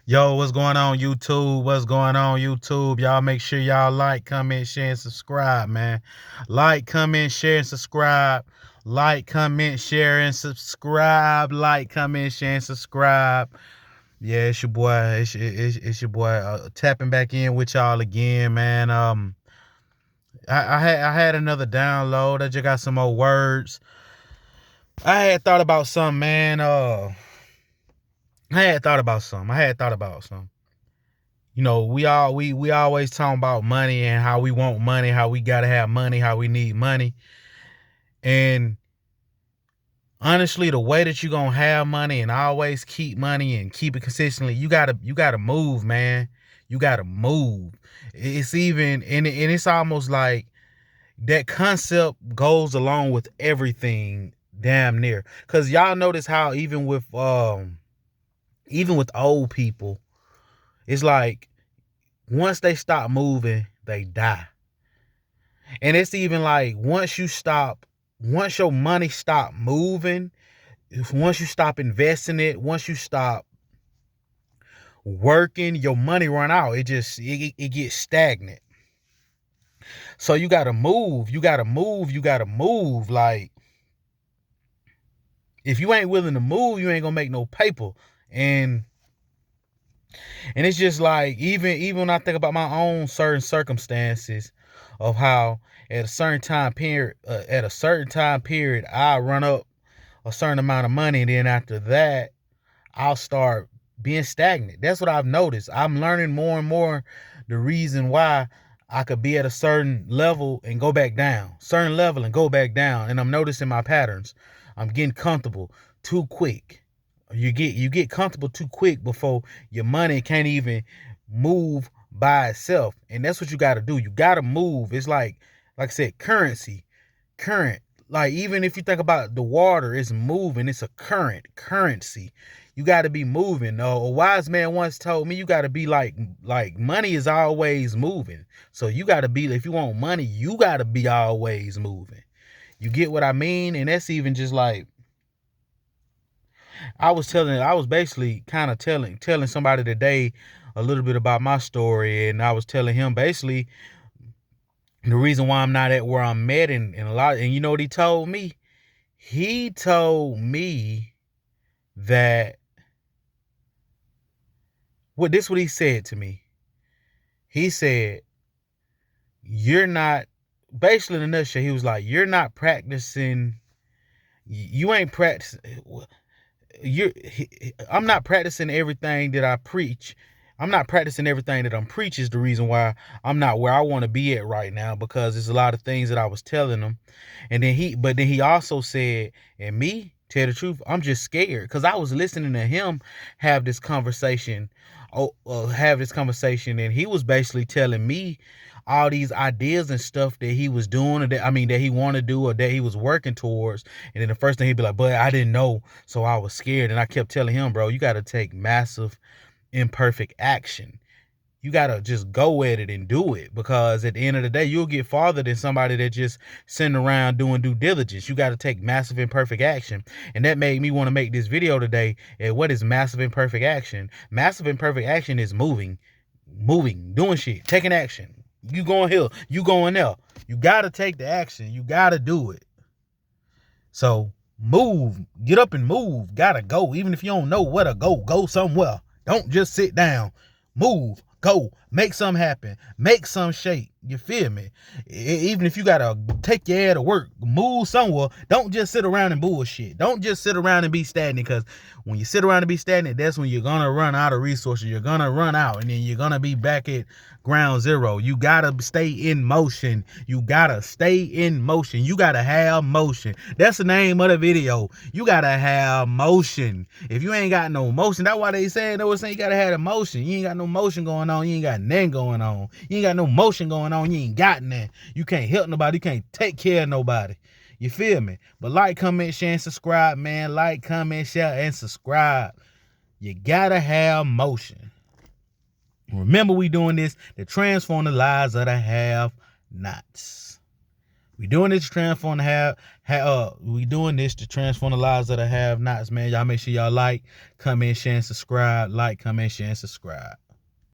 Yo, what's going on, YouTube? What's going on, YouTube? Y'all make sure y'all like, comment, share, and subscribe, man. Like, comment, share, and subscribe. Like, comment, share, and subscribe. Like, comment, share, and subscribe. Yeah, it's your boy. It's your boy tapping back in with y'all again, man. I had another download. I just got some more words. I had thought about something, man. I had thought about something. You know, we always talk about money and how we want money, how we gotta have money, how we need money. And honestly, the way that you're gonna have money and always keep money and keep it consistently, you gotta move, man. You gotta move. It's even and it's almost like that concept goes along with everything damn near. Cause y'all notice how even with old people, it's like once they stop moving, they die. And it's even like once your money stop moving, once you stop investing it, once you stop working, your money run out. It gets stagnant. So you gotta move. Like if you ain't willing to move, you ain't gonna make no paper. And it's just like even when I think about my own certain circumstances of how at a certain time period I run up a certain amount of money, and then after that I'll start being stagnant. That's what I've noticed. I'm learning more and more the reason why I could be at a certain level and go back down, and I'm noticing my patterns. I'm getting comfortable too quick. You get comfortable too quick before your money can't even move by itself. And that's what you got to do. You got to move. It's like I said, current. Like even if you think about the water, it's moving. It's a currency. You got to be moving. A wise man once told me you got to be like money is always moving. So you got to be, if you want money, you got to be always moving. You get what I mean? And that's even just like I was basically kind of telling somebody today a little bit about my story, and I was telling him basically the reason why I'm not at where I'm at, and a lot, and you know what he told me? He told me that what he said to me. He said, "You're not." Basically, in a nutshell, he was like, "You're not practicing. You ain't practicing. You're. I'm not practicing everything that I preach. I'm not practicing everything that I'm preaching is the reason why I'm not where I want to be at right now, because there's a lot of things that I was telling him." And but then he also said, and me, tell the truth, I'm just scared because I was listening to him have this conversation, and he was basically telling me all these ideas and stuff that he was doing, or that he wanted to do, or that he was working towards. And then the first thing he'd be like, "But I didn't know, so I was scared." And I kept telling him, "Bro, you got to take massive imperfect action. You gotta just go at it and do it, because at the end of the day, you'll get farther than somebody that just sitting around doing due diligence. You got to take massive imperfect action." And that made me want to make this video today. And what is massive imperfect action? Massive imperfect action is moving, doing shit, taking action. You going here, you going there. You gotta take the action. You gotta do it. So move, get up and move. Gotta go. Even if you don't know where to go somewhere. Don't just sit down. Move, go, make something happen, make some shake. You feel me? Even if you gotta take your ass to work, move somewhere. Don't just sit around and bullshit. Don't just sit around and be stagnant, because when you sit around and be stagnant, that's when you're gonna run out of resources. You're gonna run out, and then you're gonna be back at ground zero. You gotta stay in motion. You gotta have motion. That's the name of the video. You gotta have motion. If you ain't got no motion, that's why they saying you gotta have the motion. You ain't got no motion going on, you ain't got nothing going on. You ain't got no motion going on, you ain't got nothing. You can't help nobody, you can't take care of nobody. You feel me? But like, comment, share, and subscribe, man. Like, comment, share, and subscribe. You gotta have motion. Remember, we doing this to transform the lives of the have-nots. We doing this to transform the we doing this to transform the lives of the have-nots, man. Y'all make sure y'all like, comment, share, and subscribe. Like, comment, share, and subscribe.